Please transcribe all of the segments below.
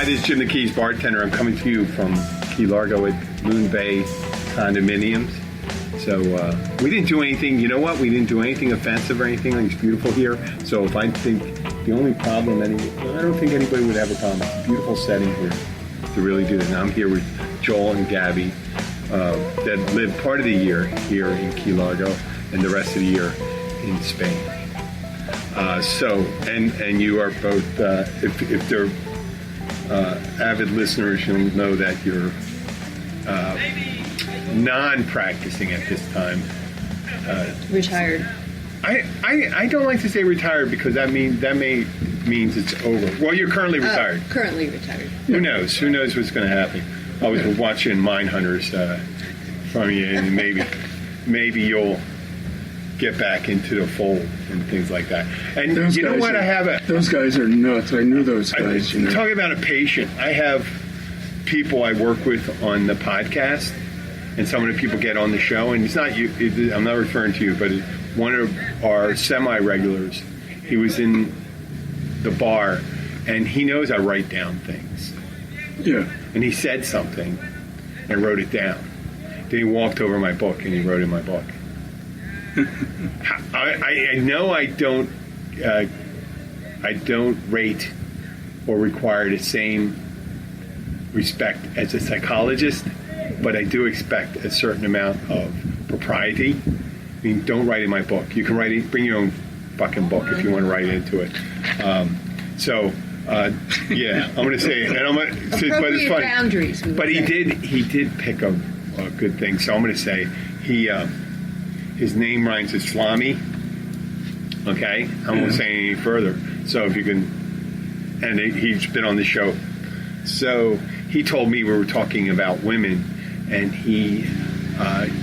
Hi, this is Jim the Keys, bartender. I'm coming to you from Key Largo at Moon Bay Condominiums. So we didn't do anything, you know what? We didn't do anything offensive or anything. It's beautiful here. So if I think the only problem, I don't think anybody would have a problem. It's a beautiful setting here to really do that. Now I'm here with Joel and Gabby that live part of the year here in Key Largo and the rest of the year in Spain. And you are both, if they're avid listeners, you'll know that you're non-practicing at this time. Retired. I don't like to say retired because that means it's over. Well, you're currently retired. Currently retired. Who knows? Who knows what's going to happen? I was watching Mindhunters from you, and maybe you'll get back into the fold and things like that. And those you know what? Those guys are nuts. I knew those guys. Talking about a patient, I have people I work with on the podcast, and some of the people get on the show, and it's not you. I'm not referring to you, but one of our semi-regulars. He was in the bar, and he knows I write down things. Yeah. And he said something, and wrote it down. Then he walked over my book, and he wrote in my book. I know I don't rate or require the same respect as a psychologist, but I do expect a certain amount of propriety. I mean, don't write in my book. You can bring your own fucking book if you want to write into it. Yeah, I'm going to say, and I'm going to say, but it's funny. Boundaries. But he did pick a good thing. So I'm going to say his name rhymes with Slami. Okay, I won't say any further. So if you can, and he's been on the show. So he told me we were talking about women, and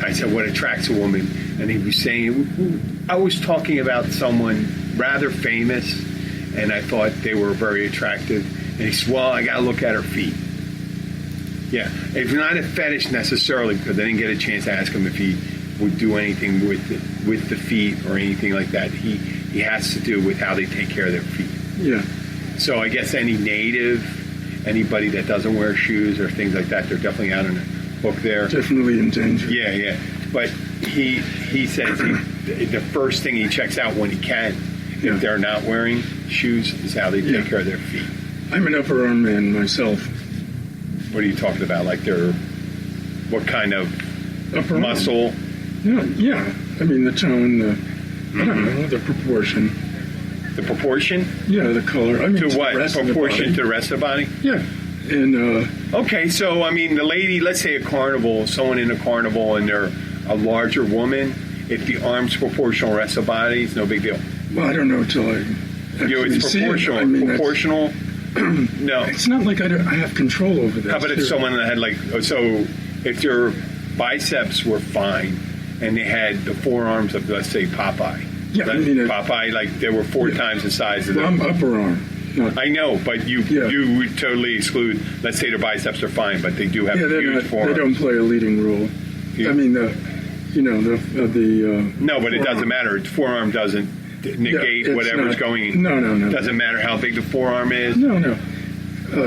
I said, what attracts a woman? And he was saying, I was talking about someone rather famous, and I thought they were very attractive. And he said, well, I got to look at her feet. Yeah, it's not a fetish necessarily, because I didn't get a chance to ask him if he would do anything with the feet or anything like that. He has to do with how they take care of their feet. Yeah. So I guess anybody that doesn't wear shoes or things like that, they're definitely out in the book there. Definitely in danger. Yeah. But he says the first thing he checks out when he can, if they're not wearing shoes, is how they take care of their feet. I'm an upper arm man myself. What are you talking about? Like what kind of upper muscle? Arm. Yeah. I mean, the tone, I don't know, the proportion. The proportion? Yeah, the color. I mean, to what? Proportion to the rest of the body? Yeah. And okay, so I mean, the lady, let's say someone in a carnival, and they're a larger woman. If the arm's proportional to the rest of the body, it's no big deal. Well, I don't know until I actually it's proportional. See it. I mean, proportional. No, it's not like I have control over that. How about if someone that had if their biceps were fine and they had the forearms of, let's say, Popeye. Yeah, I mean, Popeye, like they were 4 times the size of them. I'm upper arm. I know, but you would totally exclude. Let's say their biceps are fine, but they do have huge forearms. They don't play a leading role. I mean, no, but it doesn't matter. Forearm doesn't negate whatever's going. No. Doesn't matter how big the forearm is. No.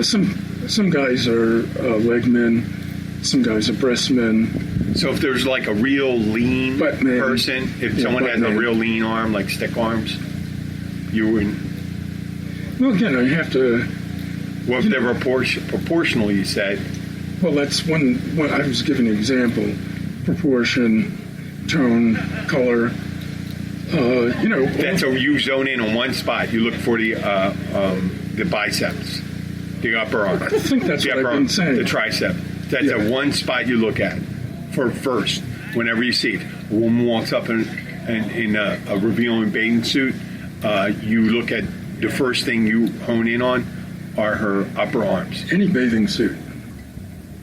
Some guys are leg men. Some guys are breast men. So if there's like a real lean person, if someone has a real lean arm, like stick arms, you wouldn't. Well, again, I have to. Well, if they're proportional, you said. Well, that's one. I was giving an example: proportion, tone, color. That's you zone in on one spot. You look for the biceps, the upper arm. I think that's what I've been saying. The tricep. That's the one spot you look at for first. Whenever you see it, a woman walks up in a revealing bathing suit, you look at the first thing you hone in on are her upper arms. Any bathing suit.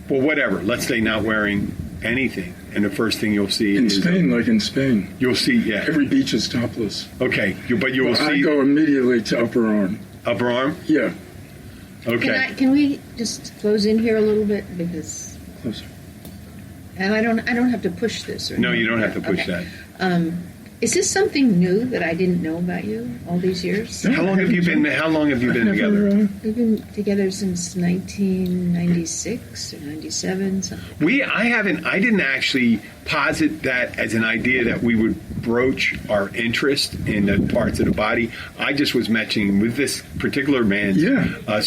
Well, whatever. Let's say not wearing anything, and the first thing you'll see in Spain, you'll see every beach is topless. Okay, but you will see. I go immediately to upper arm. Upper arm? Yeah. Okay. Can we just close in here a little bit because closer? And I don't have to push this. No, you don't have to push that. Is this something new that I didn't know about you all these years? How long have you been together? We've been together since 1996 or 97, something. I didn't actually posit that as an idea that we would broach our interest in the parts of the body. I just was mentioning with this particular man's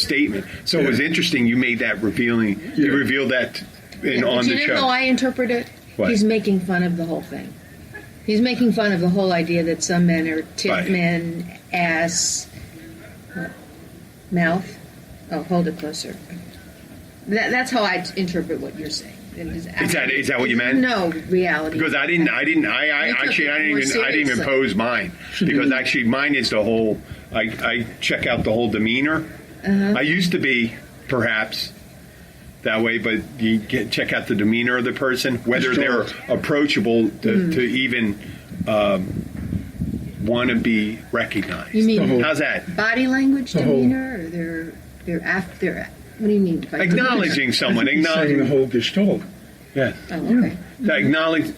statement. So it was interesting you made that revealing. Yeah. You revealed that on the You show. know how I interpret it? What? He's making fun of the whole thing. He's making fun of the whole idea that some men are tit Right. men, ass, mouth. Oh, hold it closer. That's how I interpret what you're saying. Is that what you meant? No, reality. Because I didn't even pose mine, because actually mine is the whole. I check out the whole demeanor. I used to be perhaps that way, but you check out the demeanor of the person, whether they're approachable to even want to be recognized. You mean how's that? body language, demeanor, or they're after? What do you mean? By Acknowledging someone, Saying the whole gestalt. Yeah. Oh, okay. To acknowledge.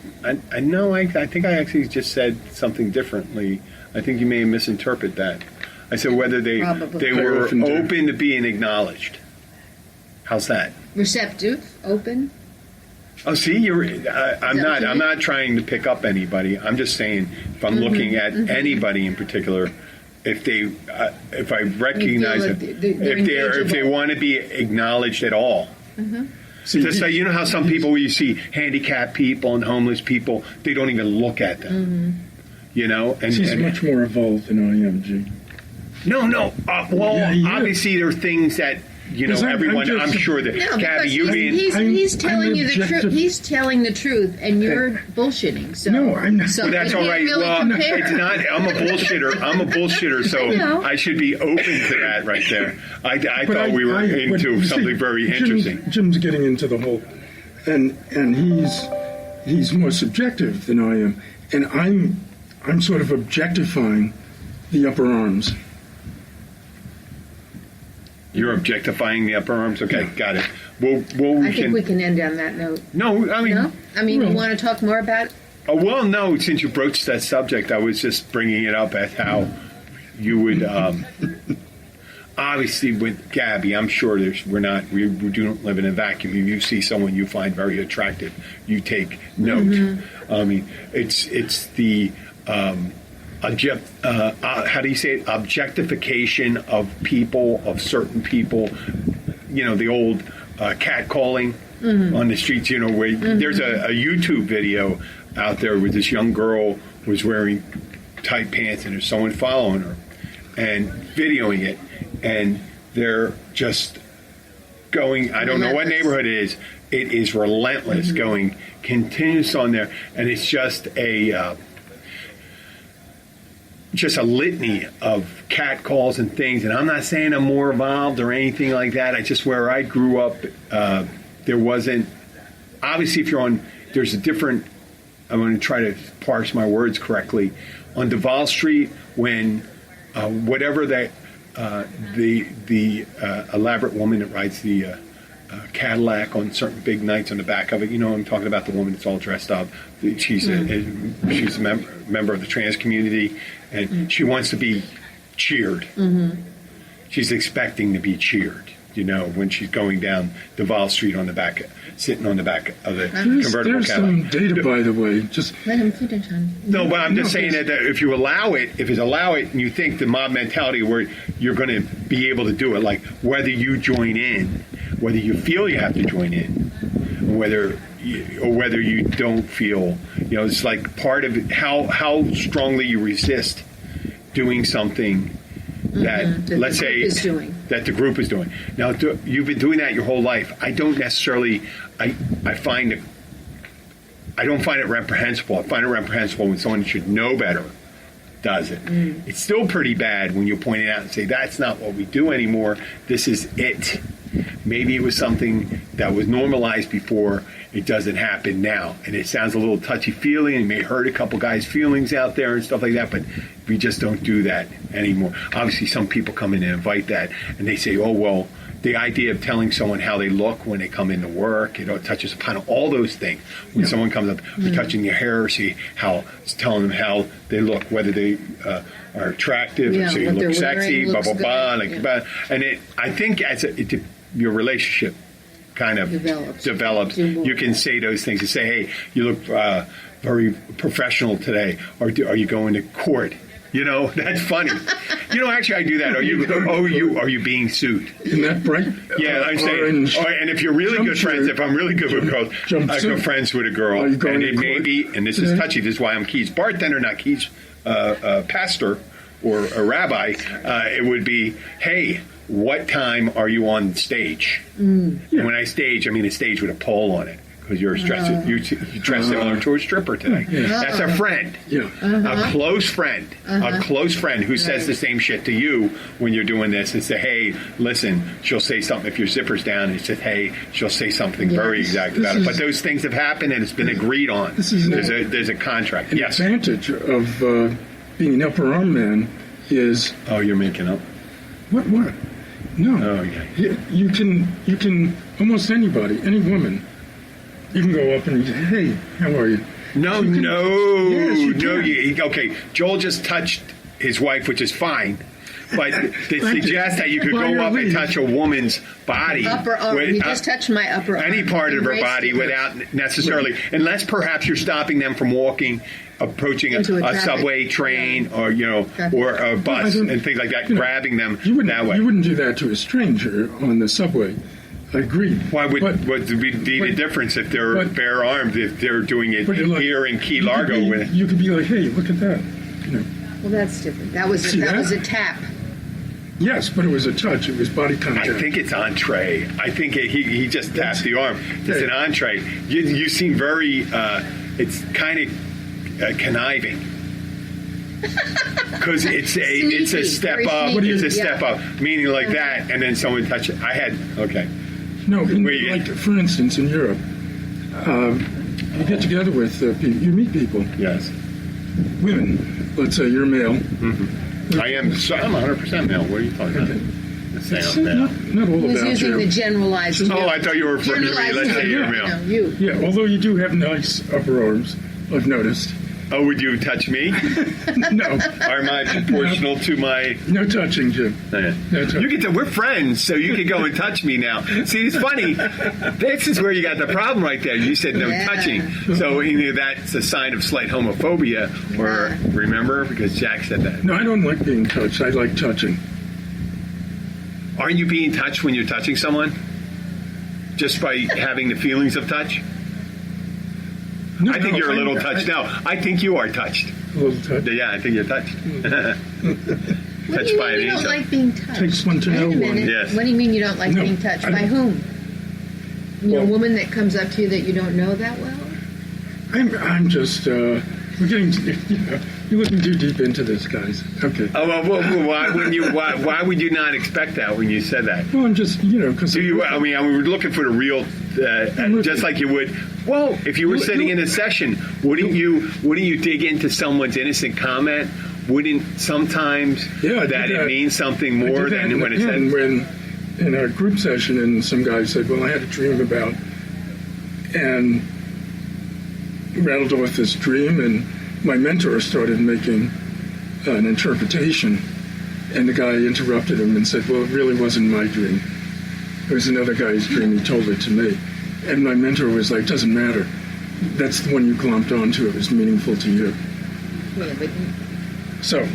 I know. I think I actually just said something differently. I think you may have misinterpreted that. I said whether they Probably. were often do. open to being acknowledged. How's that? Receptive, open. Oh, see, I'm not trying to pick up anybody. I'm just saying if I'm looking at anybody in particular, if I recognize You it, feel that they're if they engageable. want to be acknowledged at all. See, Just like, you know how some people, where you see handicapped people and homeless people, they don't even look at them. You know, he's much more evolved than I am, G. No. Well, Yeah, yeah. obviously there are things that Because I'm everyone. just- I'm sure that No, Gabby, because you being he's telling I'm you the truth. objective. He's telling the truth, and you're bullshitting. So No, I'm not. So well, that's you all can't right. really Well, compare. it's not. I'm a bullshitter. So I know. I should be open to that right there. I But thought we were but into you something see, very Jim's- interesting. Jim's getting into the whole, and he's more subjective than I am, and I'm sort of objectifying the upper arms. You're objectifying the upper arms. Okay, got it. Well, I think we can end on that note. No, I mean. No, I mean, Well- you want to talk more about it? Oh, well, no, since you broached that subject, I was just bringing it up as how you would, obviously with Gabby, I'm sure we don't live in a vacuum. If you see someone you find very attractive, you take note. I mean, it's the, how do you say it? Objectification of people, of certain people, the old catcalling on the streets, where there's a YouTube video out there where this young girl was wearing tight pants and there's someone following her and videoing it, and they're just going, I don't know what neighborhood it is relentless, going continuous on there, and it's just a litany of cat calls and things. And I'm not saying I'm more evolved or anything like that. I just, where I grew up, there wasn't, obviously if you're on, there's a different, I'm going to try to parse my words correctly. On Duval Street, when whatever that, the elaborate woman that rides the Cadillac on certain big nights on the back of it, I'm talking about the woman that's all dressed up. She's a member of the trans community, and she wants to be cheered. She's expecting to be cheered, when she's going down Duval Street on the back, sitting on the back of the convertible There's Cadillac. some data, by the way. Just Let him finish, hon. No, but I'm just No, saying that if you allow it, and you think the mob mentality where you're going to be able to do it, like whether you join in, whether you feel you have to join in, whether you don't feel, it's like part of it, how strongly you resist doing something that, That let's the say, group is doing. that the group is doing. Now, you've been doing that your whole life. I don't necessarily, I don't find it reprehensible. I find it reprehensible when someone should know better does it. It's still pretty bad when you point it out and say, that's not what we do anymore. This is it. Maybe it was something that was normalized before. It doesn't happen now. And it sounds a little touchy-feely and may hurt a couple guys' feelings out there and stuff like that. But we just don't do that anymore. Obviously, some people come in and invite that, and they say, oh, well, the idea of telling someone how they look when they come into work, it touches upon all those things. When someone comes up, touching your hair, see how it's telling them how they look, whether they are attractive, or so you look sexy, blah blah blah, and I think as your relationship kind of develops, you can say those things. You say, hey, you look very professional today, or are you going to court? You know, that's funny. You know, actually, I do that. Are you being sued? In that bright I'm saying, and if you're really good friends, if I'm really good with girls, I'm good friends with a girl, and it may be, and this is touchy, this is why I'm Keith's bartender, not Keith's pastor or a rabbi, it would be, hey, what time are you on stage? And when I stage, I mean a stage with a pole on it. Because you're dressed, you dress similar to a stripper today. That's a friend, a close friend, who says the same shit to you when you're doing this and say, hey, listen, she'll say something if your zipper's down, and says, hey, she'll say something very exact about it. But those things have happened and it's been agreed on. There's a contract. The advantage of being an upper arm man is... Oh, you're making up? What? No. Oh, yeah. You can almost anybody, any woman... You can go up and say, hey, how are you? Okay, Joel just touched his wife, which is fine. But they suggest that you could go up and touch a woman's body. Upper arm. He just touched my upper arm. Any part of her body without necessarily, unless perhaps you're stopping them from walking, approaching a subway train, or a bus and things like that, grabbing them that way. You wouldn't do that to a stranger on the subway. I agree. Why would be the difference if they're bare armed, if they're doing it here in Key Largo? You could be like, hey, look at that. Well, that's different. That was a tap. Yes, but it was a touch. It was body contact. I think it's entree. I think he just tapped the arm. It's an entree. You seem very. It's kind of conniving. Because it's a step up. It's a step up, meaning like that, and then someone touch it. No, for instance, in Europe, you get together with people, you meet people. Yes. Women, let's say you're male. Mm-hmm. I'm 100% male. What are you talking about? It's not all about using you. the generalized. I thought you were referring to me. Let's say you're male. No, you. Yeah, although you do have nice upper arms, I've noticed. Oh, would you touch me? No. Or am I proportional to my... No touching, Jim. Yeah. No touching. We're friends, so you can go and touch me now. See, it's funny. This is where you got the problem right there. You said no touching. So either that's a sign of slight homophobia, or remember, because Jack said that. No, I don't like being touched. I like touching. Aren't you being touched when you're touching someone? Just by having the feelings of touch? No, I think you're a little touched now. I think you are touched. A little touch? Yeah, I think you're touched. Touched by an angel. You don't like being touched? Takes one to know one. Yes. What do you mean you don't like being touched? By whom? A woman that comes up to you that you don't know that well? I'm just... we're getting... You're looking too deep into this, guys. Okay. Oh, well, why would you not expect that when you said that? Well, I'm just, because... we're looking for the real... just like you would... Well, if you were sitting in a session, wouldn't you dig into someone's innocent comment? Wouldn't sometimes it means something more than when it said... When in a group session, and some guy said, well, I had a dream about... And rattled off this dream, and my mentor started making an interpretation, and the guy interrupted him and said, well, it really wasn't my dream. It was another guy's dream. He told it to me. And my mentor was like, doesn't matter. That's the one you glomped onto. It was meaningful to you. Yeah, but... So.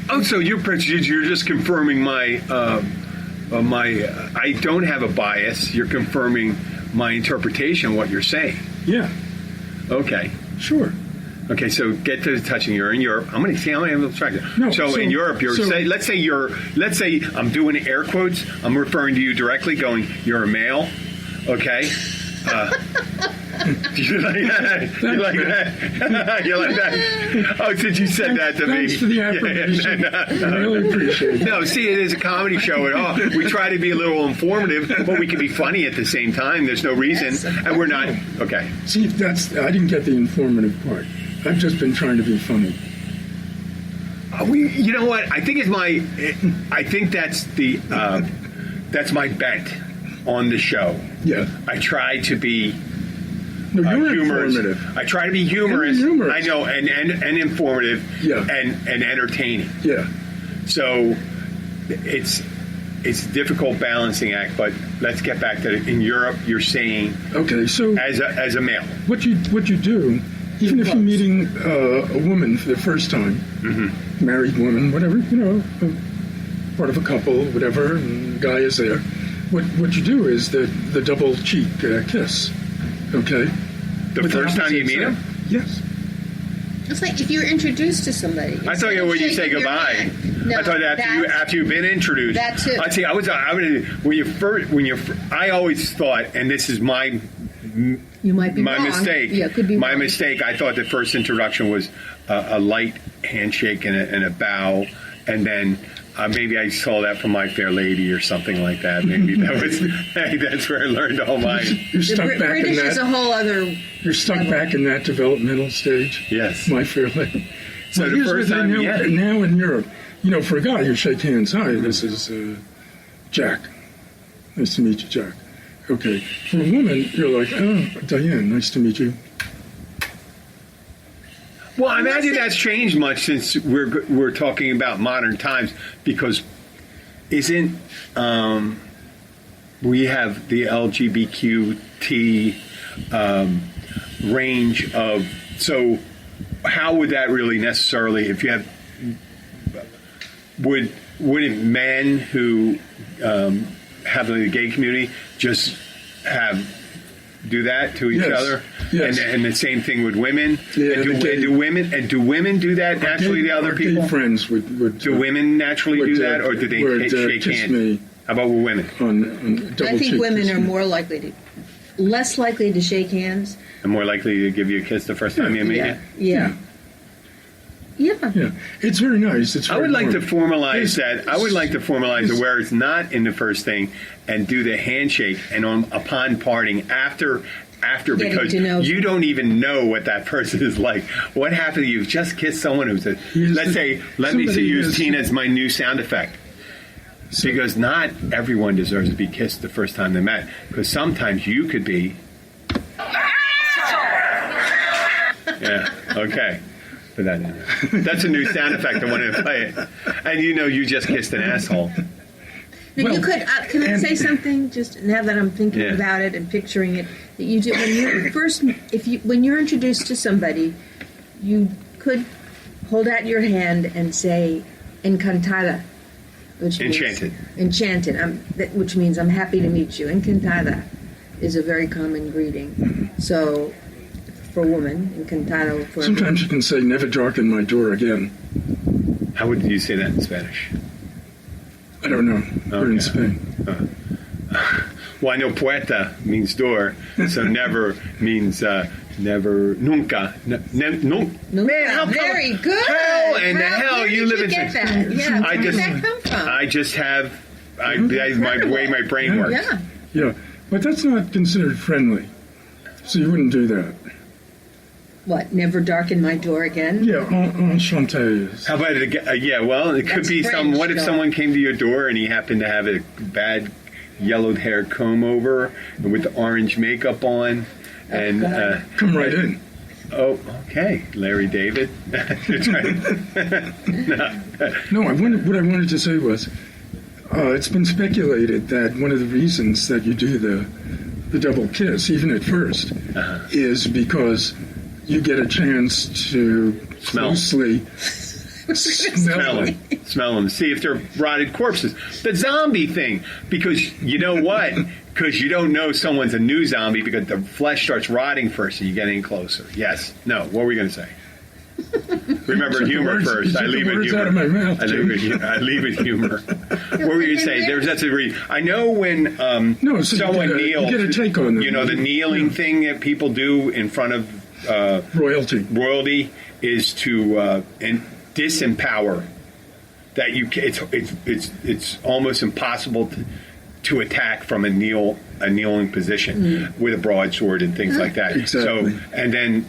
Oh, so you're just confirming my I don't have a bias. You're confirming my interpretation of what you're saying. Yeah. Okay. Sure. Okay, so get to the touching. You're in Europe. I'm going to see how I'm distracted. No, so in Europe, let's say I'm doing air quotes. I'm referring to you directly, going, you're a male. Okay. Do you like that? You like that? You like that? Oh, since you said that to me. Thanks for the affirmation. I really appreciate it. No, see, it is a comedy show at all. We try to be a little informative, but we can be funny at the same time. There's no reason. And we're not. Okay. See, I didn't get the informative part. I've just been trying to be funny. You know what? I think I think that's my bent on the show. Yeah. I try to be you're humorous. informative. I try to be humorous. Humorous. I know, and informative. Yeah. And entertaining. Yeah. So it's a difficult balancing act. But let's get back to it. In Europe, you're saying Okay, so as a male. what you do, even if you're meeting a woman for the first time, married woman, whatever, part of a couple, whatever, and the guy is there. What you do is the double cheek kiss. Okay. The first time you meet him? Yes. It's like if you're introduced to somebody. I thought when you say goodbye. No, I thought after you've been introduced. That too. I see. I always thought, and this is my You might be my wrong. mistake. Yeah, it could be my wrong. mistake. I thought the first introduction was a light handshake and a bow, and then maybe I saw that from My Fair Lady or something like that. Maybe that's where I learned all mine. You're stuck back in British is a that. whole other. You're stuck back in that developmental stage. Yes. My Fair Lady. So the here's first the thing, time you had it. now in Europe, for a guy, you shake hands. Hi, this is Jack. Nice to meet you, Jack. Okay. For a woman, you're like, oh, Diane, nice to meet you. Well, I imagine that's changed much since we're talking about modern times, because isn't we have the LGBTQ range of, so how would that really necessarily, if you have, wouldn't men who have the gay community just do that to each Yes. other? Yes. And the same thing with women? Yeah, and do women do that naturally to other Our people? gay friends would Do women naturally do that, or do they shake kiss hands? me How about with women? on double I think cheek women kiss are me. less likely to shake hands. And more likely to give you a kiss the first time you meet Yeah. you? Yeah. Yeah. Yeah, it's very nice. It's I very would like to warm. formalize that. I would like to formalize it where it's not in the first thing, and do the handshake, and upon parting after Getting because to know you don't even know what that person is like. What happened? You've just kissed someone who's let me use Tina as my new sound effect. Because not everyone deserves to be kissed the first time they met. Because sometimes you could be. Yeah. Okay. Put that in. That's a new sound effect. I wanted to play it. And you just kissed an asshole. Now, Well, you could. Can I say something? Just now that I'm thinking Yeah. about it and picturing it, that you do when you're first, when you're introduced to somebody, you could hold out your hand and say "encantada," which means Enchanted. Enchanted. Which means I'm happy to meet you. Encantada is a very common greeting. So, for a woman, encantada for. Sometimes you can say, never darken my door again. How would you say that in Spanish? I don't know. We're in Okay. Spain. Well, I know puerta means door, so never means never, nunca. Nunca. Man, how come- Very good. How in the How- hell where you did live you in? get that? Yeah, where did that come from? I just have my way my brain works. Yeah. Yeah, but that's not considered friendly. So you wouldn't do that. What? Never darken my door again? Yeah, enchanté is. How about it again? Yeah, well, it could That's be French, what if though. someone came to your door and he happened to have a bad yellowed hair comb over and with the orange makeup on, and God. Come right in. oh, okay, Larry David. That's right. No, what I wanted to say was, it's been speculated that one of the reasons that you do the double kiss, even at first, is because you get a chance to Smell. closely Smell them. See if they're rotted corpses. The zombie thing, because you know what? Because you don't know someone's a new zombie because the flesh starts rotting first, and you get in closer. Yes. No. What were we going to say? Remember Took the humor words- first. you I took the leave with words humor. out of my mouth, I leave with humor. What were you saying? That's a reason. I know when No, so someone you kneels. get a take on them. You know the kneeling thing that people do in front of royalty is to disempower. That it's almost impossible to attack from a kneeling position with a broadsword and things like that. Exactly. So and then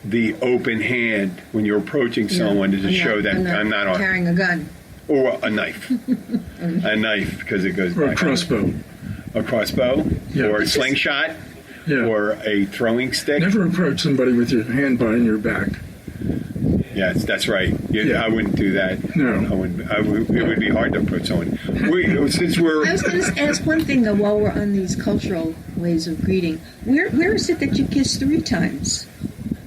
the open hand when you're approaching someone to show that I'm not armed. carrying a gun. Or a knife. A knife, because it goes Or a back. crossbow. A crossbow? Yeah. Or a slingshot? Yeah. Or a throwing stick? Never approach somebody with your hand behind your back. Yes, that's right. Yeah. I wouldn't do that. No. I wouldn't. It would be hard to approach someone. Since we're... I was going to ask one thing, though, while we're on these cultural ways of greeting. Where is it that you kiss 3 times?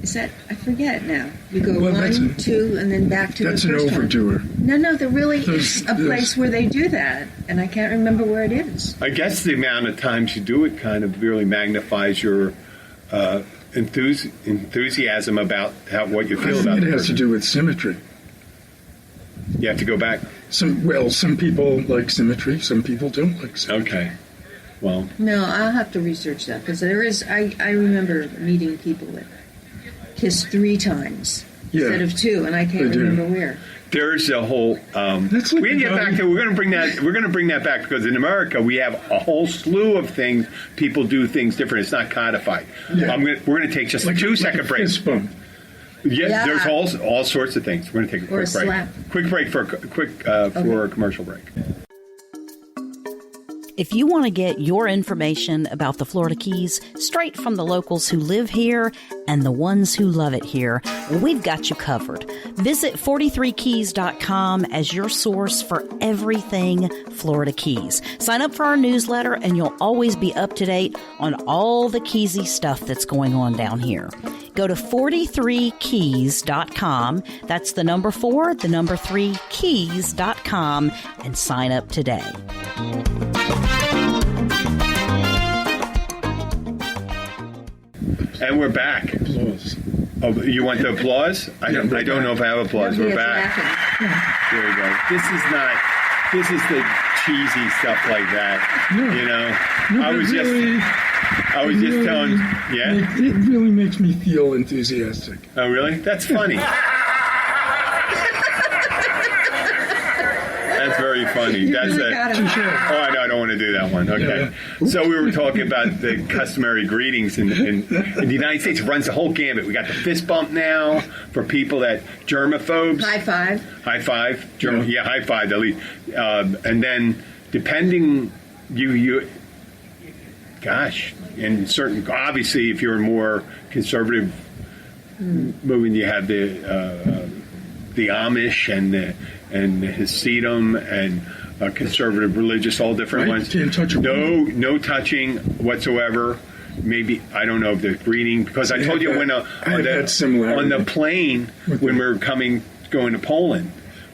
Is that, I forget now. You go Well, 1, 2, and then back to the That's first an overdoer. one. No, there really is a place where they do that, and I can't remember where it is. I guess the amount of times you do it kind of really magnifies your enthusiasm about what you I feel think about it the has to person. do with symmetry. You have to go back. Some people like symmetry. Some people don't like symmetry. Okay. Well, No, I'll have to research that, because there is, I remember meeting people that kiss 3 times Yeah. instead of 2, and I can't They do. remember where. there's a whole. That's like We can the get guy- back to. We're going to bring that. We're going to bring that back because in America we have a whole slew of things. People do things different. It's not codified. Yeah. We're going to take just a 2-second break. Fist bump. Yeah, there's Yeah. all sorts of things. We're going to take a Or quick a break. slap. Quick break for a commercial break. If you want to get your information about the Florida Keys straight from the locals who live here and the ones who love it here, we've got you covered. Visit 43keys.com as your source for everything Florida Keys. Sign up for our newsletter and you'll always be up to date on all the Keysy stuff that's going on down here. Go to 43keys.com. That's the number 4, the number 3, keys.com and sign up today. And we're back. Applause. Oh, you want the applause? I don't know if I have applause. Nobody We're is back. laughing. There we go. This is the cheesy stuff like that. No. You know, No, I but was really, just telling. Yeah. It really makes me feel enthusiastic. Oh, really? That's funny. That's very funny. That's really got him. Touche. Oh, I don't want to do that one. Okay. So we were talking about the customary greetings in the United States. It runs the whole gamut. We got the fist bump now for people that germaphobes. High five. High five. High five. At least. And then depending, gosh, in certain, obviously, if you're more conservative movement, you have the Amish and the Hasidim and conservative religious, all different Right. ones. Can't touch a woman. No touching whatsoever. Maybe, I don't know if they're greeting, because I told you when I had that similarity. on the plane when we were going to Poland,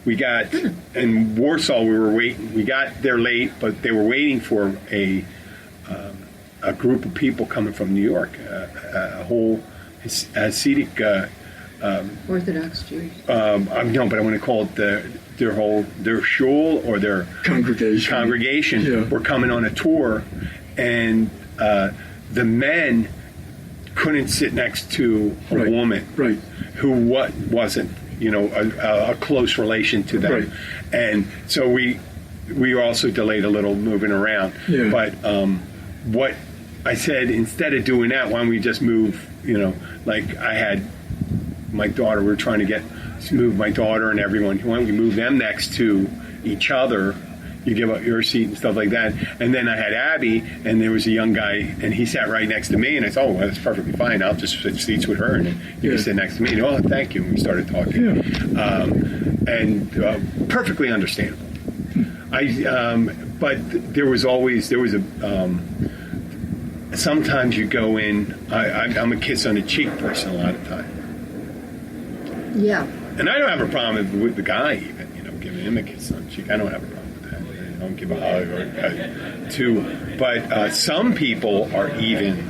we got in Warsaw. We got there late, but they were waiting for a group of people coming from New York, a whole Hasidic. Orthodox Jews. No, but I want to call it their shul or their Congregation. Yeah. were coming on a tour, and the men couldn't sit next to a Right. woman Right. who wasn't a close relation to them, Right. and so we also delayed a little moving around. Yeah. But what I said, instead of doing that, why don't we just move? Like I had my daughter. We were trying to move my daughter and everyone. Why don't we move them next to each other? You give up your seat and stuff like that. And then I had Abby, and there was a young guy, and he sat right next to me. And I said, "Oh, well, that's perfectly fine. I'll just switch seats with her, and you can sit next to me." And, "Oh, thank you." And we started talking, perfectly understandable. But there was a. Sometimes you go in. I'm a kiss on the cheek person a lot of time. Yeah. And I don't have a problem with the guy even, giving him a kiss on the cheek. I don't have a problem with that. I don't give a hug But some people are even,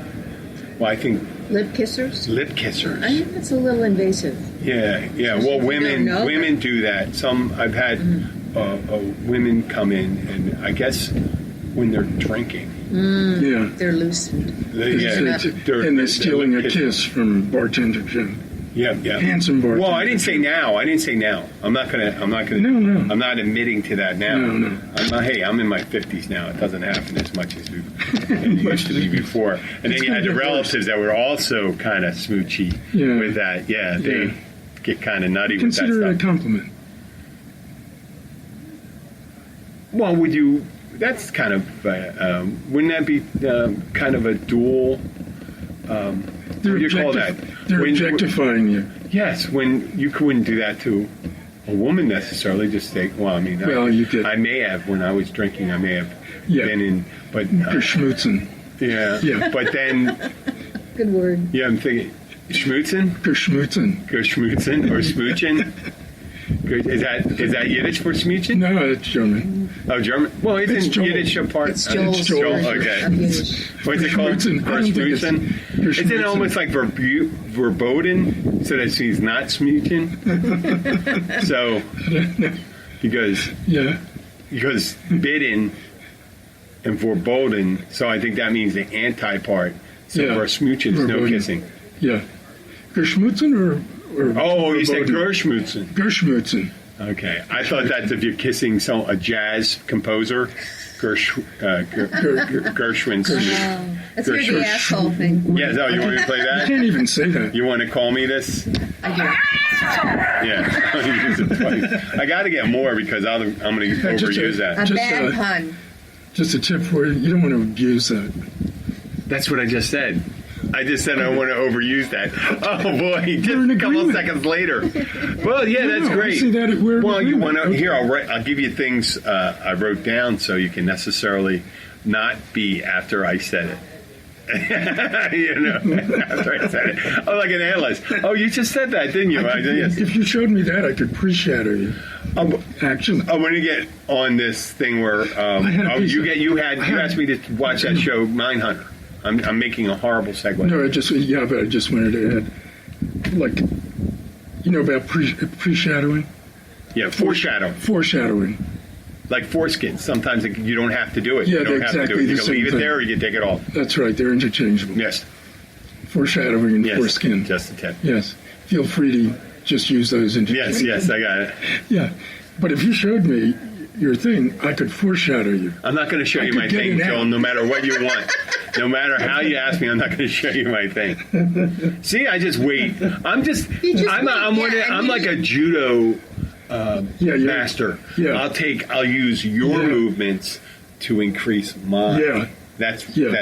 well, I think Lip kissers? lip kissers. I think that's a little invasive. Yeah. Well, Especially if you don't know women do that. I've had women come in, and I guess when they're drinking. Yeah. They're loosened. They're And they're stealing a kiss. kiss from bartender Jim. Yeah. handsome bartender. Well, I didn't say now. I'm not gonna. No. I'm not admitting to that now. No. I'm in my 50s now. It doesn't happen as much as it used to be before. And then you had the relatives that were also kind of smoochy with that. Yeah, they get kind of nutty with that stuff. Consider it a compliment. Well, would you? That's kind of. Wouldn't that be kind of a dual? What do you call that? They're objectifying you. Yes, when you couldn't do that to a woman necessarily. Just say, well, I mean, You could. I may have when I was drinking. I may have been in, but You're schmootzing. yeah. But then, Good word. yeah, I'm thinking schmootzing, Go schmootzing. or smooching. Is that Yiddish for smooching? No, it's German. Oh, German. Well, It's isn't Joel. Yiddish a part? It's Joel's Joel. version Okay. of Yiddish. What's it called? Schmootzing. I don't think it's- Schmootzing. you're Isn't it schmootzing. almost like verboten? So that she's not smooching. So because bidden and verboten. So I think that means the anti part. So Yeah. for smooching, is no Verboten. kissing. Yeah. Gerschmutzen or Oh, you said verboten? Gerschmutzen. Gerschmutzen. Okay, I thought that's if you're kissing a jazz composer, Gershwin. Let's hear the asshole thing. Yeah, you want me to play You that? can't even say that. You want to call me this? I do. Yeah, I'll use it twice. I got to get more because I'm going to Just overuse A that. bad pun. Just a tip for you. You don't want to abuse that. That's what I just said. I just said I don't want to overuse that. Oh boy, just in a couple of agreement. seconds later. Well, yeah, that's No, I great. see that we're in Well, you agreement. want to Okay. here? I'll give you things I wrote down so you can necessarily not be after I said it. After I said it. Oh, like an analyst. Oh, you just said that, didn't you? I did, yes. If you showed me that, I could pre-shadow you. Actually, I want to get on this thing where had a piece of- you asked me to watch that show Mindhunter. I'm making a horrible segue. no, but I just wanted to add, like, about pre-shadowing? Yeah, Foreshadowing. like foreskin. Sometimes you don't have to do it. Yeah, you don't they're have to do exactly it. You the can leave same it thing. there or you can take it off. That's right, they're interchangeable. Yes. Foreshadowing and Yes. foreskin. Just a tip. Yes. Feel free to just use those interchangeably. Yes, I got it. Yeah. But if you showed me your thing, I could foreshadow you. I'm not going to show I you could my get thing, it out. Joel, no matter what you want. No matter how you ask me, I'm not going to show you my thing. See, I just wait. I'm like a judo master. Yeah. I'll use your Yeah. movements to increase mine. Yeah. That's Yeah.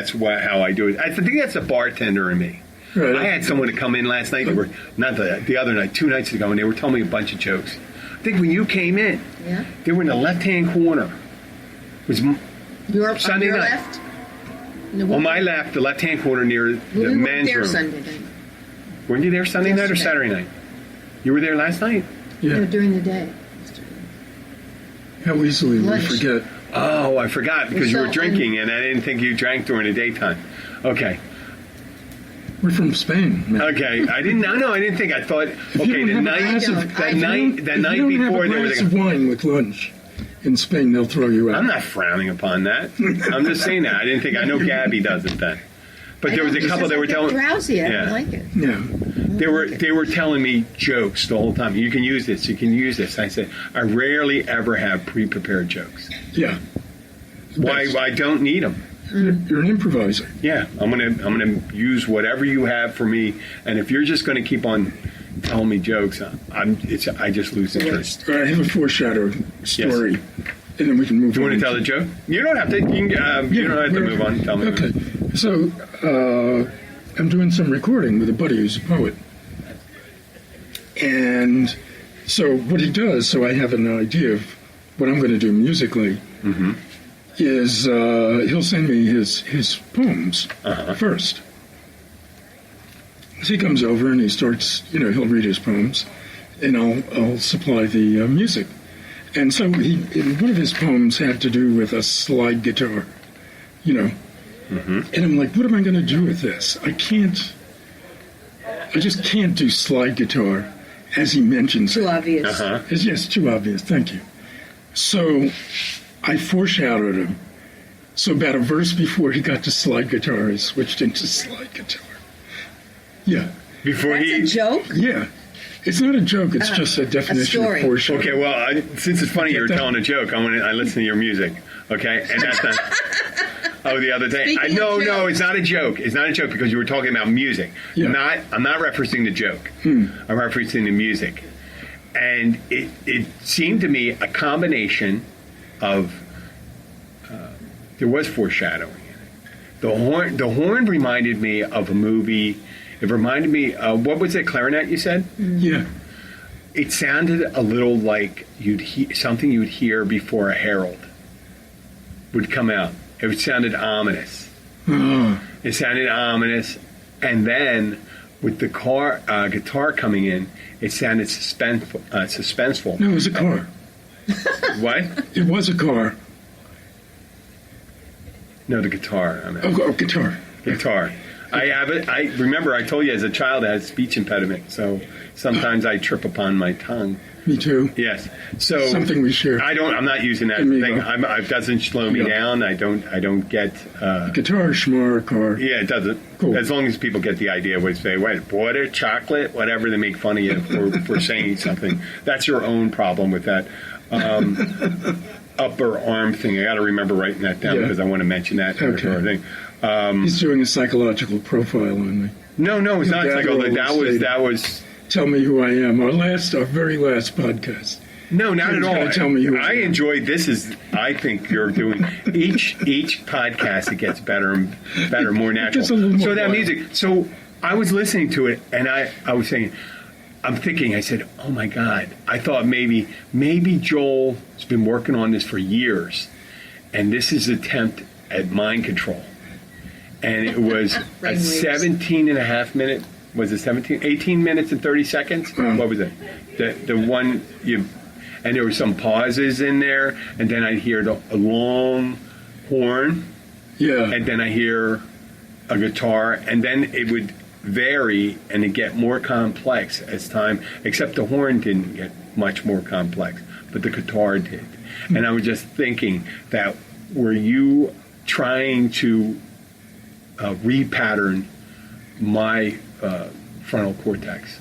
how I do it. I think that's a bartender in me. Right. I had someone to come in last night. They were not the other night, 2 nights ago, and they were telling me a bunch of jokes. I think when you came in, Yeah. they were in the left-hand corner. It was You're on Sunday your night. left? No, on my left, the left-hand corner near the we weren't men's there room. Sunday night. Weren't you there Sunday night or Yesterday. Saturday night? You were there last night? Yeah. No, during the day. How easily we Lunch. forget. Oh, I forgot because you were So, drinking, and I didn't think you drank during the daytime. Okay. We're from Spain, man. Okay, I didn't. No, I didn't think. I thought. you Okay, don't the have a night, glass of- the I night, If the you night don't before, have a there was. glass of wine with lunch in Spain, they'll throw you out. I'm not frowning upon that. I'm just saying that. I didn't think. I know Gabby doesn't then, but there was a couple that were telling. drowsy. I Yeah. don't like it. Yeah. They were telling me jokes the whole time. You can use this. You can use this. I said I rarely ever have pre-prepared jokes. Yeah. Why? I don't need them. You're an improviser. Yeah, I'm gonna use whatever you have for me, and if you're just gonna keep on telling me jokes, I just lose interest. I have a foreshadow story, and then we can move Do you on. want to tell the joke? You don't have to. You, can, you don't have to move on. Tell me. Okay. So, I'm doing some recording with a buddy who's a poet. And so what he does, so I have an idea of what I'm going to do musically, is he'll send me his poems first. So he comes over and he starts, he'll read his poems, and I'll supply the music. And so one of his poems had to do with a slide guitar, And I'm like, what am I going to do with this? I just can't do slide guitar as he mentions Too it. obvious. Yes, too obvious. Thank you. So I foreshadowed him. So about a verse before he got to slide guitar, I switched into slide guitar. Yeah. Before That's he. a joke. Yeah. It's not a joke. It's just a definition story. of foreshadowing. Okay, well, since it's funny you're that? telling a joke, I listen to your music. Okay, and that's not. Oh, the other day. Speaking No, of it's not a joke. It's not a joke because you were talking about music. Yeah. I'm not referencing the joke. I'm referencing the music, and it seemed to me a combination of. There was foreshadowing in it. The horn reminded me of a movie. It reminded me. What was it? Clarinet? You said. Yeah. It sounded a little like something you'd hear before a herald would come out. It sounded ominous. Oh. It sounded ominous, and then with the guitar coming in, it sounded suspenseful. No, it was a car. What? It was a car. No, the guitar. I mean, Oh, guitar. guitar. I have it. I remember I told you as a child I had a speech impediment, so sometimes I trip upon my tongue. Me too. Yes. So Something we share. I'm not using that Me thing. either. It doesn't slow me Yeah. down. I don't get. Guitar, schmar, car. Yeah, it doesn't. Cool. As long as people get the idea, what say, what, water, chocolate, whatever, they make fun of you for saying something. That's your own problem with that upper arm thing. I got to remember writing that down Yeah. because I want to mention that Okay. sort of thing. He's doing a psychological profile on me. No, it's not. Yeah, That was. Tell me who I am. Our very last podcast. No, not Jim's at all. gonna tell me who I I am. enjoyed this. I think you're doing each podcast. It gets better and better, more natural. gets a little more So that wild. music. So I was listening to it, and I was saying, I'm thinking. I said, "Oh my God!" I thought maybe Joel has been working on this for years, and this is an attempt at mind control. And it was a Brainwaves. 17 and a half minute. Was it 18 minutes and 30 seconds? What was it? The one you. And there were some pauses in there, and then I'd hear a long horn, Yeah. and then I hear a guitar, and then it would vary and it get more complex as time, except the horn didn't get much more complex, but the guitar did. And I was just thinking that were you trying to repattern my frontal cortex?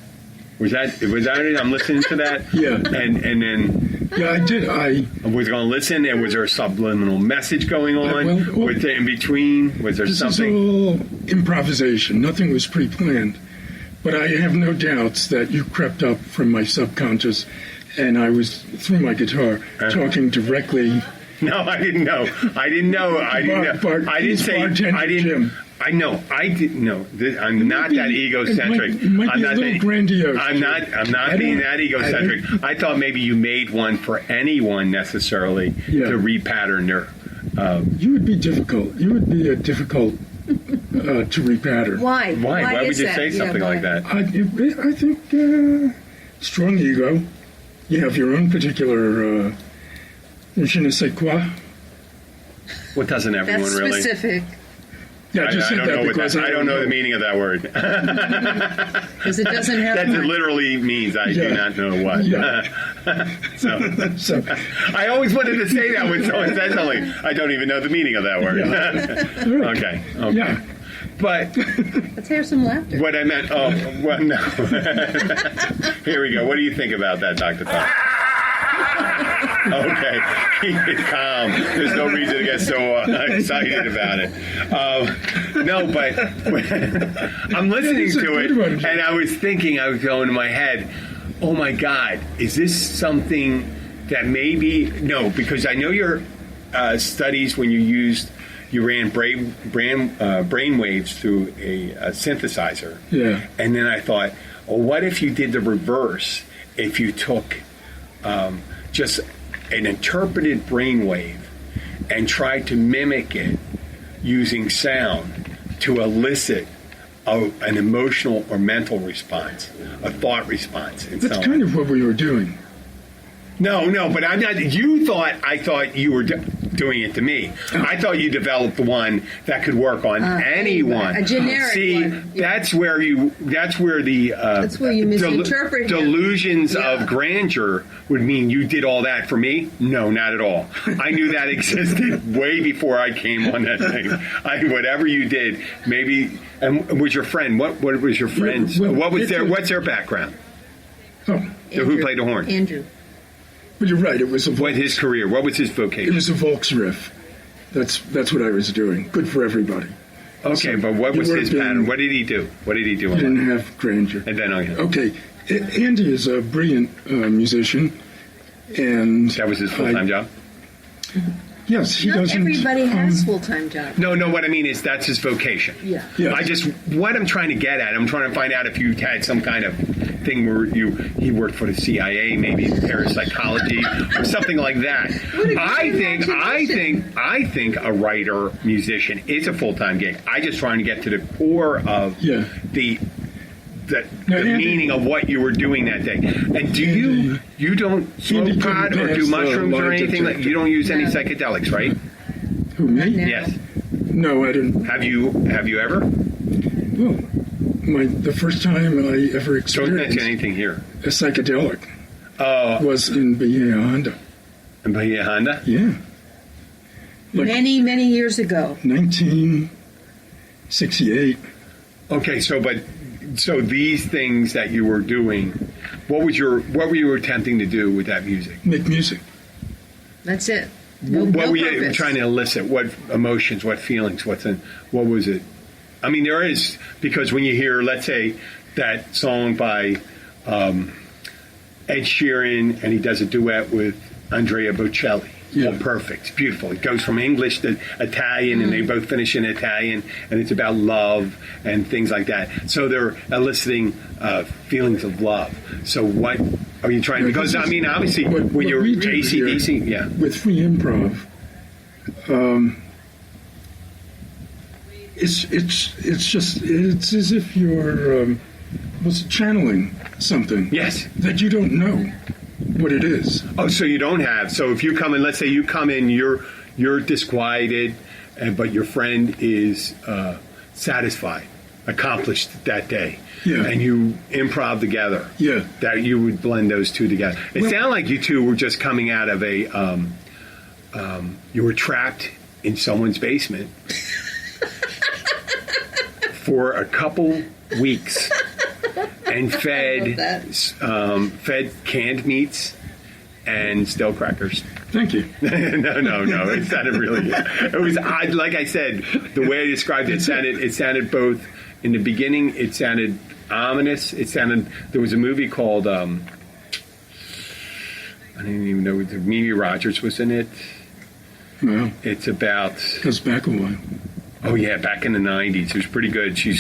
Was that it? I'm listening to that? Yeah. And then Yeah, I did. I was going to listen, and was there a subliminal message going on? Well, was there in between? Was there This something? is all improvisation. Nothing was pre-planned. But I have no doubts that you crept up from my subconscious, and I was, through my guitar, talking directly. No, I didn't know. I didn't know. I didn't say. Bartender I didn't. Jim. I know. I didn't know. I'm not that egocentric. It might I'm be a not little that grandiose. I'm not I being don't- that egocentric. I thought maybe you made one for anyone necessarily Yeah. to repattern their. You would be difficult. You would be difficult to repattern. Why? Why would is you that? say something why? like that? I think strong ego. You have your own particular je ne sais quoi. What doesn't everyone That's really? specific. Yeah, I just said don't that know what because I don't know the meaning of that word. Because it doesn't have That one. literally means I Yeah. do not know what. Yeah. So So, I always wanted to say that when someone said something. I don't even know the meaning of that word. Okay. yeah. But Let's hear some laughter. what I meant, well, no. Here we go. What do you think about that, Dr. Tom? Okay. Keep it calm. There's no reason to get so excited about it. No, but I'm listening This is to a it, good one, Jim. and I was thinking, I was going in my head, oh my God, is this something that maybe, no, because I know your studies when you ran brain waves through a synthesizer. Yeah. And then I thought, well, what if you did the reverse? If you took just an interpreted brainwave and tried to mimic it using sound to elicit an emotional or mental response, a thought response. In That's someone. kind of what we were doing. No, but I'm not. I thought you were. doing it to me. I thought you developed one that could work on anyone. A generic See, one. Yeah. that's where you misinterpret him. delusions Yeah. of grandeur would mean you did all that for me. No, not at all. I knew that existed way before I came on that thing. Whatever you did, maybe. And was your friend? What was your friend's? Well, What's their background? Oh, Who played the horn? Andrew. but you're right. It was What his career? What was his it vocation? was a Volksriff. That's what I was doing. Good for everybody. Okay, but what was his pattern? What did he do? What did he do? He didn't have grandeur. And then Okay, Andy is a brilliant musician, and that was his full-time job. Yes, he Not doesn't. everybody has full-time jobs. No. What I mean is that's his vocation. Yeah. Yes. What I'm trying to get at, I'm trying to find out if you had some kind of thing where he worked for the CIA, maybe parapsychology or something like that. I think a writer musician is a full-time gig. I just trying to get to the core of the meaning of what you were doing that day. And do you don't smoke pot or do mushrooms or anything like you don't use any psychedelics, right? Who, me? No. Yes. No, I didn't. Have you ever? Well, the first time I ever Don't experienced mention anything here. a psychedelic was in Bahia, Honda. In Bahia, Honda? Yeah. Like Many, many years ago. 1968. Okay, so these things that you were doing, what were you attempting to do with that music? Make music. That's it. No, What no were you purpose. trying to elicit? What emotions? What feelings? What was it? I mean, there is, because when you hear, let's say, that song by Ed Sheeran, and he does a duet with Andrea Bocelli. Yeah. Oh, perfect. It's beautiful. It goes from English to Italian, and they both finish in Italian, and it's about love and things like that. So they're eliciting feelings of love. So what are you trying? Because, I mean, obviously, when you're we do AC/DC, here with free improv, it's as if you're channeling something. Yes. That you don't know what it is. Oh, so you don't have. So if you come in, let's say you come in, you're disquieted, but your friend is satisfied, accomplished that day. Yeah. And you improv together. Yeah. That you would blend those two together. It sounded like you two were just coming out of a, you were trapped in someone's basement for a couple weeks and fed canned meats and stale crackers. Thank you. No. It sounded really good. It was odd. Like I said, the way I described it sounded both, in the beginning, it sounded ominous. There was a movie called, I didn't even know, Mimi Rogers was in it. Well, It's about, goes back a while. oh yeah, back in the 90s. It was pretty good. She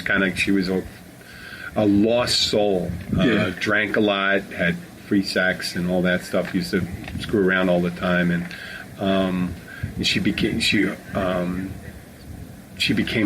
was a lost soul. Yeah. Drank a lot, had free sex and all that stuff. Used to screw around all the time, and she became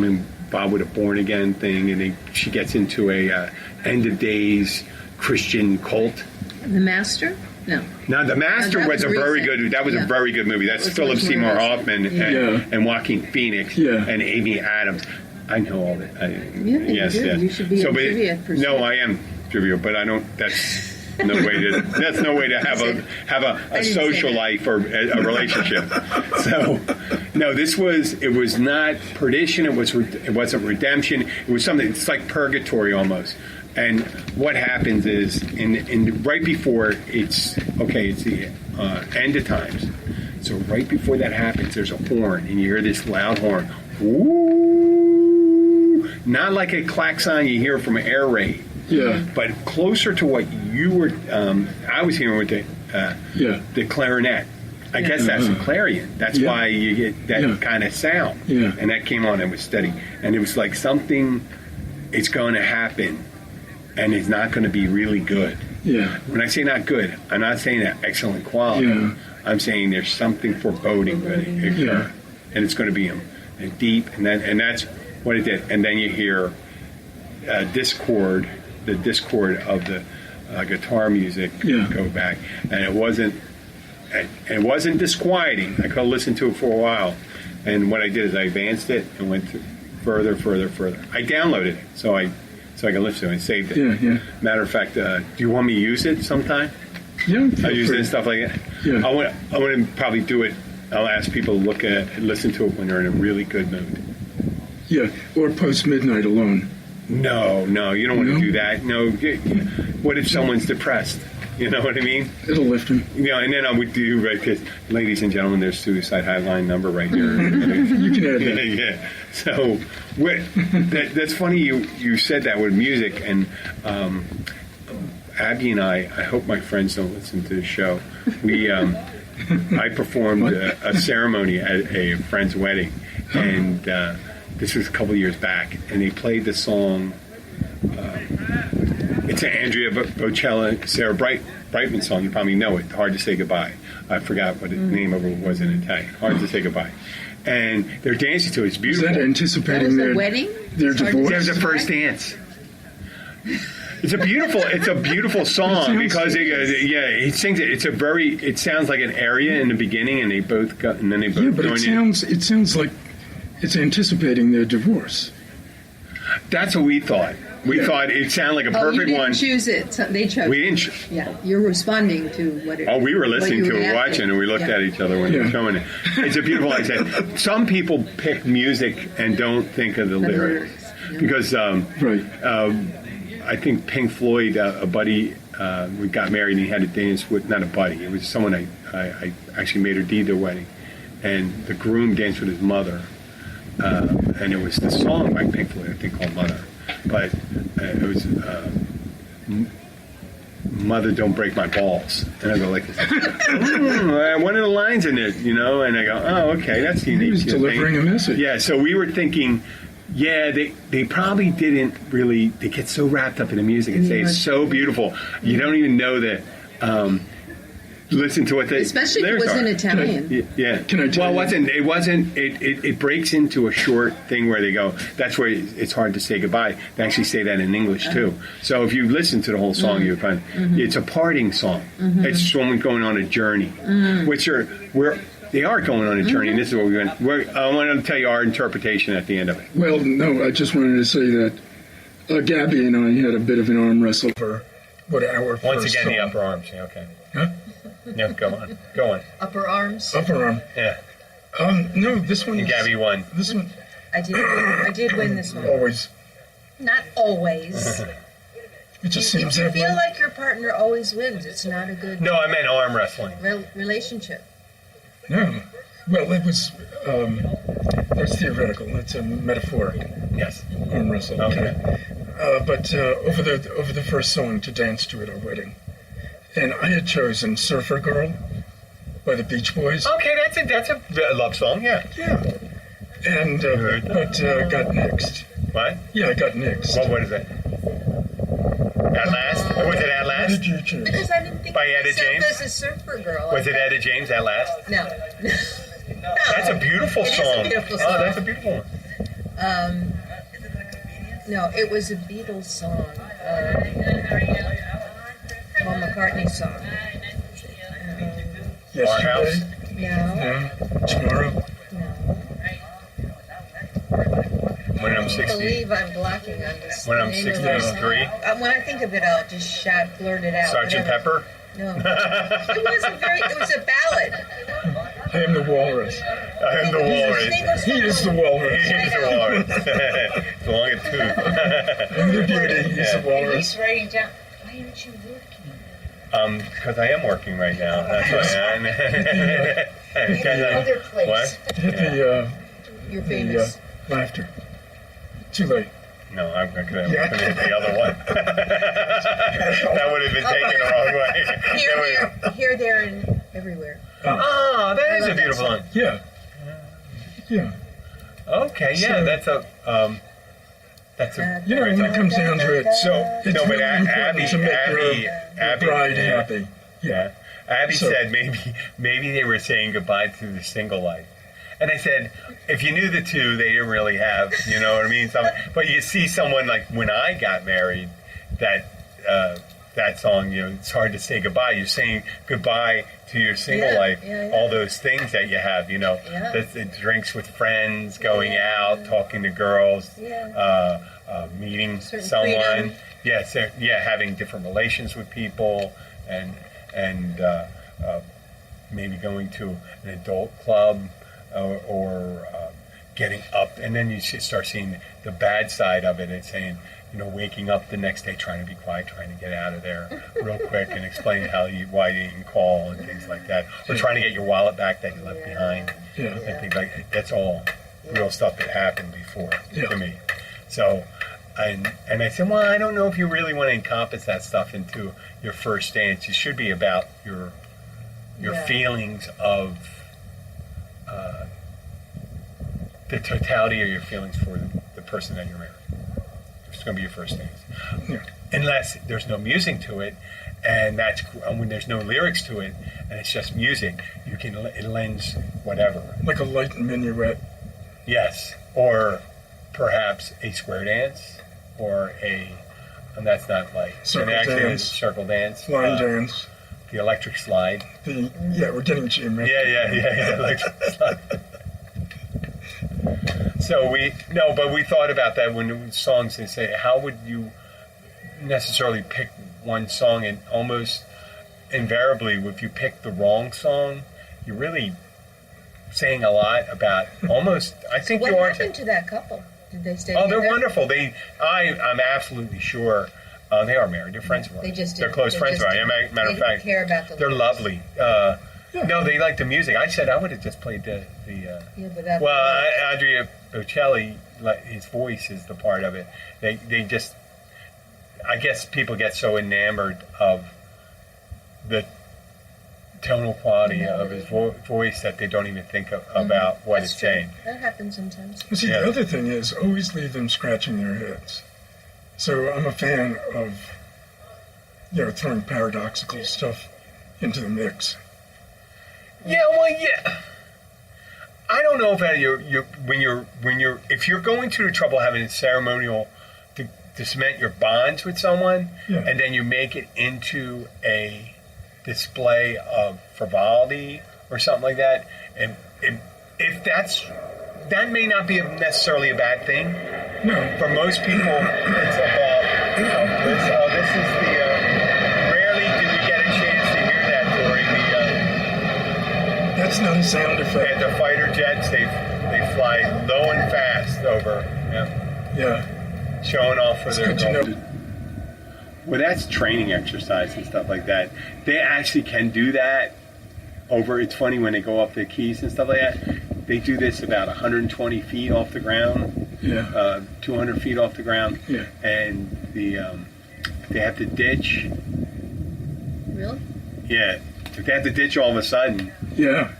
involved with a born again thing, and she gets into a end of days Christian cult. The Master? No. Now, The Master that was a was very recent. good. That was Yeah. a very good movie. That's It was Philip much more Seymour recent. Hoffman Yeah. and Joaquin Phoenix Yeah. and Amy Adams. I know all that. you Yes. do. You should be a trivia person. No, I am trivia, but I don't. That's no way to. That's no way to have a didn't say social that. life or a relationship. So, no, it was not perdition. It wasn't redemption. It was something. It's like purgatory almost. And what happens is, in right before it's the end of times. So right before that happens, there's a horn, and you hear this loud horn. Ooh, not like a klaxon you hear from an air raid, Yeah. but closer to what you were. I was hearing with the clarinet. I guess that's a clarion. That's Yeah. why you get that kind of sound. Yeah. And that came on and was steady, and it was like something. It's going to happen. And it's not going to be really good. Yeah. When I say not good, I'm not saying that excellent quality. Yeah. I'm saying there's something foreboding going to occur, Yeah. and it's going to be a deep, and that's what it did. And then you hear the discord of the guitar music Yeah. go back, and it wasn't and it wasn't disquieting. I could listen to it for a while, and what I did is I advanced it and went further. I downloaded it so I can listen to it and saved it. Yeah. Matter of fact, do you want me to use it sometime? Yeah. I use it and stuff like that. Yeah. I want to probably do it. I'll ask people to listen to it when they're in a really good mood. Yeah. Or post midnight alone. No, you don't want to No? do that. No. What if someone's depressed? You know what I mean? It'll lift him. And then I would do, right, because, ladies and gentlemen, there's suicide hotline number right here. You can add that. Yeah. So that's funny you said that with music, and Abby and I hope my friends don't listen to the show. I performed a ceremony at a friend's wedding, and this was a couple years back, and they played the song. It's an Andrea Bocelli, Sarah Brightman song. You probably know it. Hard to Say Goodbye. I forgot what the name of it was in Italian. Hard to Say Goodbye. And they're dancing to it. It's Is beautiful. that anticipating That was a wedding? their It's hard to divorce? It was the first dance. It's a beautiful song because he sings it. It sounds like an aria in the beginning, and then they both Yeah, but join in. it sounds like it's anticipating their divorce. That's what we thought. We thought it sounded like a Oh, you perfect didn't one. choose it. So they chose. We didn't. Yeah, you're responding to what it. Oh, we were listening what you to it, were watching, asking. and we looked at each other when they were showing it. It's a beautiful, like I said. Some people pick music and don't think of the lyrics. Yeah. Because Right. I think Pink Floyd, a buddy, we got married and he had to dance with, not a buddy, it was someone I actually made her deed their wedding. And the groom danced with his mother. And it was the song by Pink Floyd, I think, called Mother. But it was Mother Don't Break My Balls. And I go like this. One of the lines in it, and I go, oh, okay, that's unique. He was delivering a message. Yeah, so we were thinking, they probably didn't really, they get so wrapped up in the music and say it's so beautiful. You don't even know that, listen to what the Especially if it lyrics was are. in Italian. Yeah. Can I tell Well, you- it wasn't, it breaks into a short thing where they go, that's where it's hard to say goodbye. They actually say that in English too. So if you listen to the whole song, you find it's a parting song. It's someone going on a journey, they are going on a journey, and this is what we went. I want to tell you our interpretation at the end of it. Well, no, I just wanted to say that Gabby and I had a bit of an arm wrestle for our first song. arms. Yeah, okay. Huh? No, go on. Upper arms. Upper arm. Yeah. No, this one. And Gabby won. This one I did win this one. always. Not always. It just If seems you that feel way. like your partner always wins, it's not a good No, I meant arm wrestling. relationship. No. Well, it was. That's theoretical. It's a metaphoric Yes. arm wrestle. Okay. But over the first song to dance to at our wedding, and I had chosen "Surfer Girl" by the Beach Boys. Okay, that's a love song. Yeah. Yeah. And but got nixed. What? Yeah, I got nixed. What is it? At Last? Was it At What Last? did you choose? Because I didn't think By of Etta myself James? as a surfer girl. Was it Etta James, At Last? No. That's a beautiful It is song. a beautiful Oh, song. that's a beautiful one. No, it was a Beatles song. Paul McCartney song. Yesterday? No, No. Tomorrow? no. When I'm I 60. believe I'm blocking on this. When I'm the name of the 63. song. When I think of it, I'll just blurt it out. Sergeant whatever. Pepper? No. It was a ballad. I am the walrus. I am the walrus. He is the walrus. He is the walrus. It's a long tooth. I'm the beauty. He's the walrus. He's writing down. Why aren't you working? Because I am working right now. That's why I'm. Other place. What? Hit the You're famous. laughter. Too late. No, I'm going to Yeah. hit the other one. That would have been taken the wrong way. Here, there, and everywhere. Oh, that is love a that beautiful song. one. Yeah. Yeah. Okay, yeah, So- that's a. You know, when it comes down to it, So, it's no, but really important to make your bride happy. Yeah. Abby So- said maybe they were saying goodbye to the single life. And I said, if you knew the two, they didn't really have, you know what I mean? But you see someone like when I got married, that that song, it's hard to say goodbye. You're saying goodbye to your single life, all those things that you have, the drinks with friends, going out, talking to girls, meeting someone. Having different relations with people, and maybe going to an adult club or getting up, and then you start seeing the bad side of it and saying, waking up the next day trying to be quiet, trying to get out of there real quick and explain why you didn't call and things like that, or trying to get your wallet back that you left behind, and things like that. That's all real stuff that happened before to me. So, and I said, well, I don't know if you really want to encompass that stuff into your first dance. It should be about your feelings of the totality of your feelings for the person that you're married. It's going to be your first dance. Unless there's no music to it, and that's when there's no lyrics to it, and it's just music, it lends whatever. Like a light minuet. Yes, or perhaps a square dance, or and that's not light. Circle dance. Circle dance. Line dance. The electric slide. We're getting geometric. Yeah, electric slide. So we thought about that when songs, they say, how would you necessarily pick one song? And almost invariably, if you pick the wrong song, you're really saying a lot about almost, I think what you are. What happened to that couple? Did they stay together? together? They're wonderful. I'm absolutely sure they are married. They're friends of mine. They're close friends of mine. Matter of fact, care about they're lovely. No, they like the music. I said I would have just played the Andrea Bocelli, his voice is the part of it. They just, I guess people get so enamored of the tonal quality of his voice that they don't even think about what it's saying. That happens sometimes. Well, see, the other thing is always leave them scratching their heads. So I'm a fan of, throwing paradoxical stuff into the mix. I don't know if if you're going through the trouble having a ceremonial to cement your bonds with someone, and then you make it into a display of frivolity or something like that, and if that may not be necessarily a bad thing. No. For most people, it's about this is the rarely do we get a chance to hear that, Dory. That's not a sound effect. And the fighter jets, they fly low and fast over. Showing off for their goal. Well, that's training exercise and stuff like that. They actually can do that it's funny when they go up the keys and stuff like that. They do this about 120 feet off the ground, 200 feet off the ground, and they have to ditch. Really? Yeah, if they have to ditch all of a sudden. Yeah.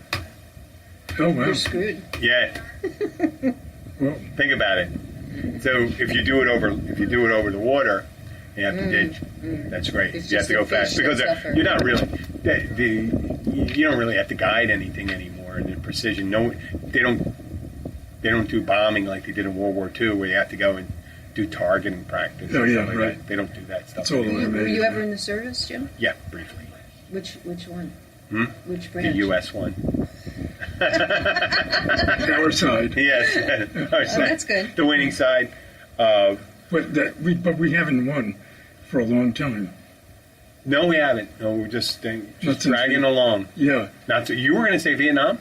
Oh wow. You're screwed. Yeah. Well, think about it. So if you do it over the water, you have to ditch. That's great. It's you have to go fast because you're not really. You don't really have to guide anything anymore in precision. No, they don't do bombing like they did in World War II, where you have to go and do targeting practice. Oh yeah, like right. That. They don't do that stuff. Were you ever in the service, Jim? Yeah, briefly. Which one? Which branch? The U.S. one. Our side. Yes. Our side. That's good. The winning side. But we haven't won for a long time. No, we haven't. No, we're just dragging along. Yeah. You were going to say Vietnam?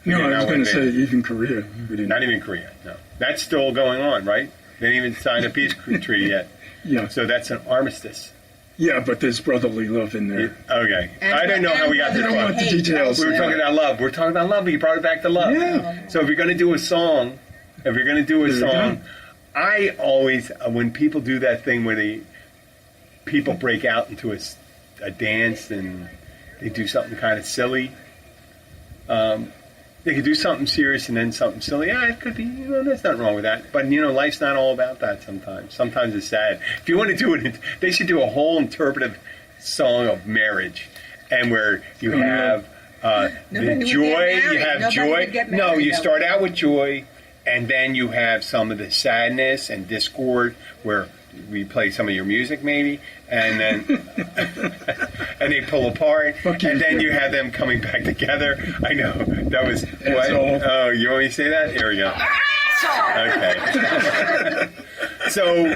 No, I was going to say even Korea. Not even Korea. No, that's still going on, right? They didn't even sign a peace treaty yet. Yeah. So that's an armistice. Yeah, but there's brotherly love in there. Okay. I don't know how we got to I don't want the details. We were talking about love. We're talking about love, but you brought it back to love. Yeah. So if you're going to do a song, I always, when people do that thing where people break out into a dance and they do something kind of silly, they could do something serious and then something silly. Yeah, it could be, there's nothing wrong with that. But, life's not all about that sometimes. Sometimes it's sad. If you want to do it, they should do a whole interpretive song of marriage, and where you have the joy, you have joy. No, you start out with joy, and then you have some of the sadness and discord where we play some of your music maybe, and then and they pull apart, Fuck you, and then Jim. you have them coming back together. I know that was what? all. Oh, you want me to say that? Here we go. Okay. So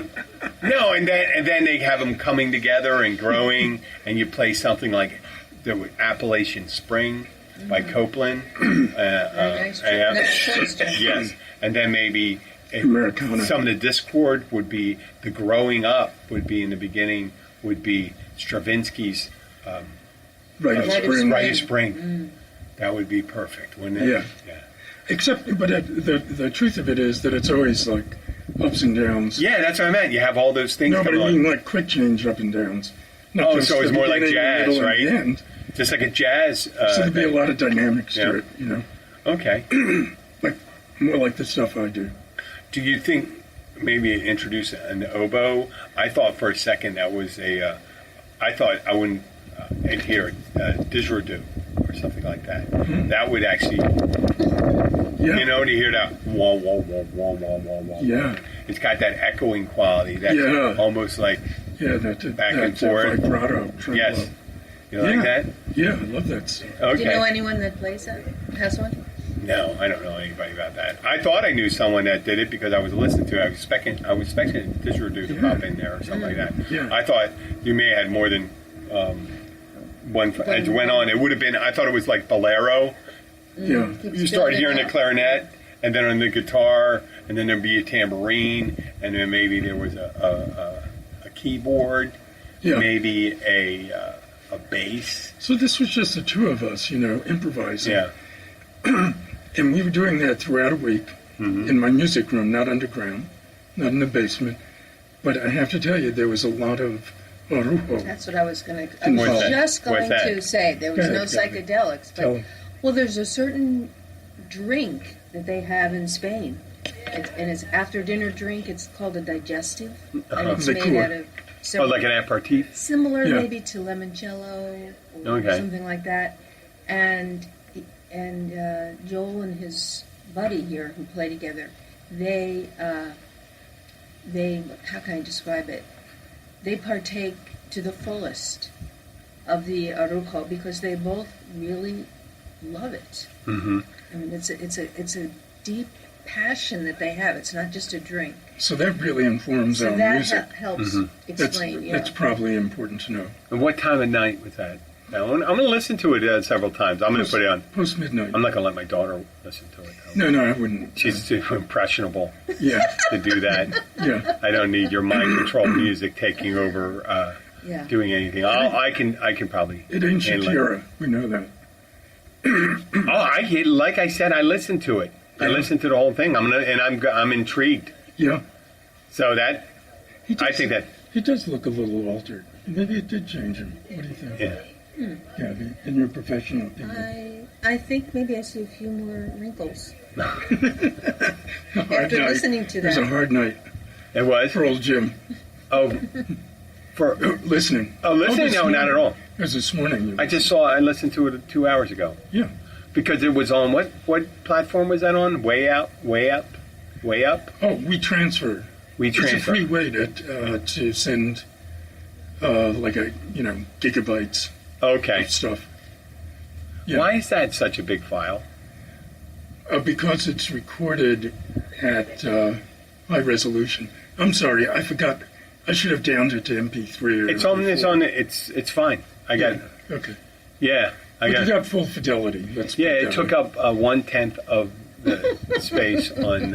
no, and then they have them coming together and growing, and you play something like the Appalachian Spring by Copeland. Very nice. Next choice, Jeff. Yes, and then maybe Americana. some of the discord would be the growing up would be in the beginning would be Stravinsky's Rite of Rite of Spring. Rite of Spring. That would be perfect, wouldn't it? Yeah. Except, but the truth of it is that it's always like ups and downs. Yeah, that's what I meant. You have all those things No, but going I on. mean like quick change up and downs. Not Oh, just so it's the more like beginning, jazz, middle, and right? the end. Just like a jazz. So there'd be a thing. lot of dynamics Yeah. to it, you know, Okay. like more like the stuff I do. Do you think maybe introduce an oboe? I thought for a second that was a. I thought I wouldn't adhere didgeridoo or something like that. That would actually, Yeah. you know, to hear that wah wah wah wah wah wah wah. Yeah. It's got that echoing quality. That's Yeah. almost like Yeah, Back and forth. vibrato. tremolo. yes. You like that? Yeah, I love that stuff. Okay. Do you know anyone that plays that? Has one? No, I don't know anybody about that. I thought I knew someone that did it because I was listening to it. I was expecting didgeridoo to pop in there or something like that. Yeah. I thought you may have had more than one. As you went on, it would have been. I thought it was like bolero. Yeah. You start hearing the clarinet, and then on the guitar, and then there'd be a tambourine, and then maybe there was a keyboard, Yeah. maybe a bass. So this was just the two of us, you know, improvising. Yeah. And we were doing that throughout a week in my music room, not underground, not in the basement. But I have to tell you, there was a lot of orujo. That's what I was going to. I What's was that? just What's going that? to say there was Go no ahead, Gabby. psychedelics, Tell but 'em. well, there's a certain drink that they have in Spain, and it's after dinner drink. It's called a digestive, and it's made Liqueur. out of Oh, several, like an aperitif. similar Yeah. maybe to limoncello or Okay. something like that. And Joel and his buddy here who play together, they how can I describe it? They partake to the fullest of the arujo because they both really love it. Mm-hmm. I mean, it's a deep passion that they have. It's not just a drink. So that really informs So our that music. helps That's, explain. that's probably important to know. And what time of night was that? Now, I'm going to listen to it several times. I'm going to put it on. Post midnight. I'm not going to let my daughter listen to it. No, I wouldn't. She's too impressionable Yeah, to do that. yeah. I don't need your mind control music taking over, Yeah. doing anything. I can probably. It ain't handle Shakira. We know that. Like I said, I listened to it. I listened to the whole thing. I'm intrigued. Yeah. So that He does, I think that he does look a little altered. Maybe it did change him. What do you think? yeah. Gabby, in your professional opinion. I think maybe I see a few more wrinkles. A hard After night. listening to It was that. a hard night It was for old Jim. oh for Listening. listening. this No, not at morning. all. It was this morning. I listened to it 2 hours ago. Yeah. Because it was on what platform was that on? Way up. Oh, we transfer. We It's a transfer. free way to send gigabytes Okay. of stuff. Yeah. Why is that such a big file? Because it's recorded at high resolution. I'm sorry, I forgot. I should have downed it to MP3. Or It's on. It's on. It's fine. I got. Okay. Yeah. I But got. you got full fidelity. Let's put Yeah. that It took way. up 1/10 of the space on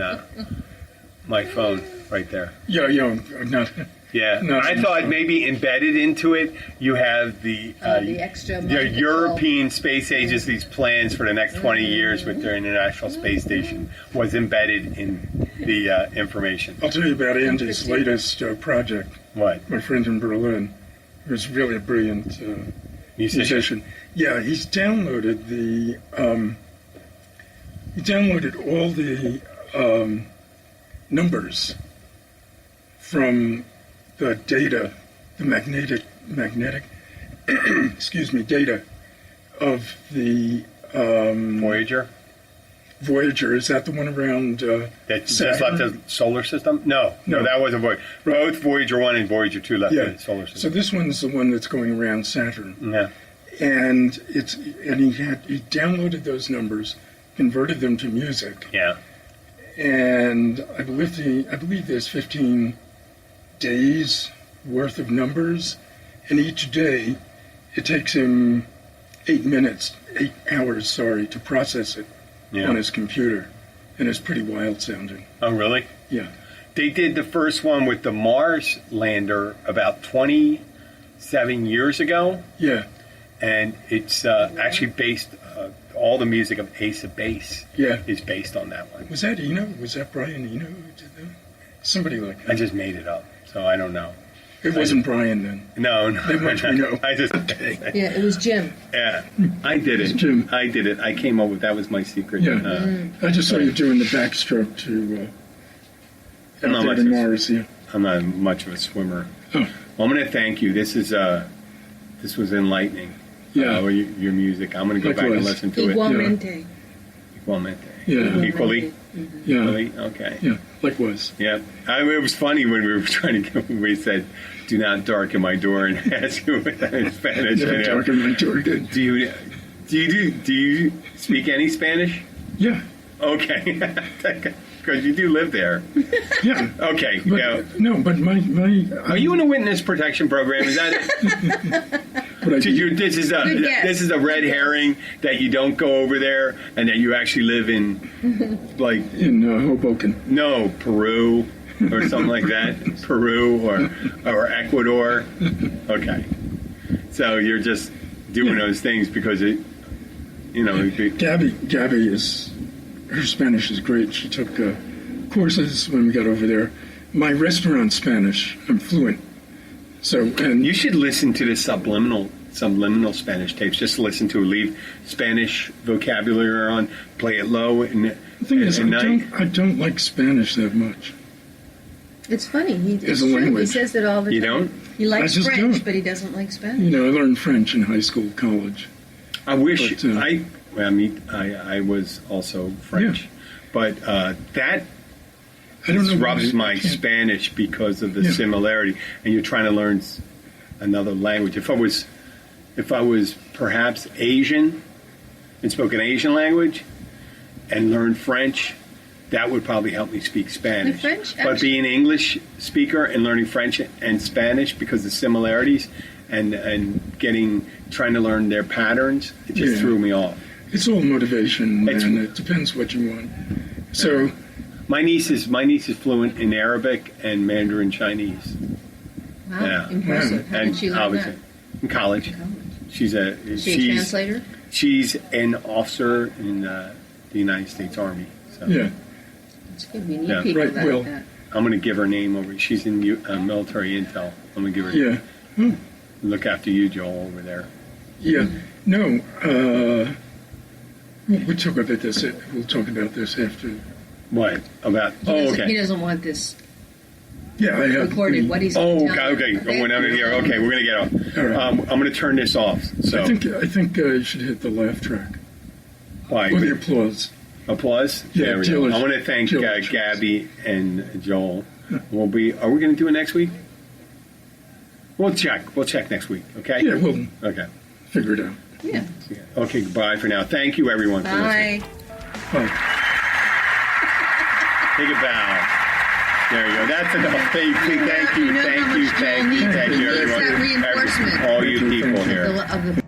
my phone right there. Yeah, I'm not. Yeah. No, I no, thought no. maybe embedded into it you have the extra the money. European Space Agency's plans for the next 20 years with their International Space Station was embedded in the information. I'll tell you about Andy's latest project. What? My friend in Berlin, who's really a brilliant Musician. musician. Yeah, he's downloaded all the numbers from the data, the magnetic, excuse me, data of the Voyager? Voyager, is that the one around That just Saturn? left the solar system? No, No. that wasn't Voyager. Both Voyager 1 and Voyager 2 left the solar So system. this one's the one that's going around Saturn. Yeah. And he downloaded those numbers, converted them to music, Yeah. and I believe there's 15 days worth of numbers, and each day it takes him 8 hours, to process it Yeah. on his computer, and it's pretty wild sounding. Oh, really? Yeah. They did the first one with the Mars lander about 27 years ago, Yeah. and it's actually based, all the music of Ace of Base Yeah. is based on that one. Was that Eno? Was that Brian Eno who did that? Somebody like that. I just made it up, so I don't know. It wasn't Brian then. No. That much we know. I just, Yeah, it was Jim. yeah, I did it. Jim. I did it. I came up with that was my secret. Yeah. I just saw you doing the backstroke to I'm not out there much to of a- Mars. Yeah. I'm not much of a swimmer. Oh. Well, I'm going to thank you. This was enlightening. Yeah. Your music. I'm going to go back and Likewise. listen to it. Igualmente. Igualmente. Yeah. Equally. Yeah. Equally. Okay. Yeah. Likewise. Yeah. It was funny when we were trying to get. We said, "Do not darken my door," and ask you in Spanish. Never talking my door again. Do you speak any Spanish? Yeah. Okay. Because you do live there. Yeah. Okay. But, Yeah. no, but my Are you in a witness protection program? Is that it? But I do, This is a red herring that you don't go over there, and that you actually live in, like, in Hoboken. no, Peru or something like that. Peru or Ecuador. Okay. So you're just doing those things because it, Gabby her Spanish is great. She took courses when we got over there. My restaurant Spanish, I'm fluent. So, and you should listen to the subliminal Spanish tapes. Just listen to it. Leave Spanish vocabulary on. Play it low. And the thing is, at night. I don't like Spanish that much. It's funny. It's As a true. language. He says it all the You time. don't? He I likes just French, don't. but he doesn't like Spanish. You know, I learned French in high school, college. I wish But, I was also French, Yeah. but that I don't know. disrupts why I my can't- Spanish because of the Yeah. similarity. And you're trying to learn another language. If I was perhaps Asian and spoke an Asian language and learned French, that would probably help me speak Spanish. French, But actually- being an English speaker and learning French and Spanish because of similarities and trying to learn their patterns, it just Yeah. threw me off. It's all motivation, It's- man. It depends what you want. So, My niece is fluent in Arabic and Mandarin Chinese. Wow, Yeah. impressive. How And did she learn obviously that? in college. She's a Is she a translator? She's an officer in the United States Army. So yeah. It's good. We need Yeah. people Right, like Will. that. I'm going to give her name over. She's in military intel. I'm going to give her Yeah. Oh, look after you, Joel, over there. yeah. No, we'll talk about this. We'll talk about this after. What about? He Oh, doesn't- He okay. doesn't want this Yeah, I have recorded. What he's Oh, telling okay. you. Oh, we're not here. Okay, we're going to get off. All right. I'm going to turn this off. So I think you should hit the laugh track why? or the applause. Applause. Yeah, There we go. Jill is- I want to thank Jill is- Gabby and Joel. Are we going to do it next week? We'll check. We'll check next week. Okay. Yeah, we'll Okay. figure it out. Yeah. Okay. Goodbye for now. Thank you, everyone, for listening. Bye. Bye. Take a bow. There you go. That's enough. Thank you. You know how much Joel needs Thank you, that everyone. reinforcement. All you people here. Of the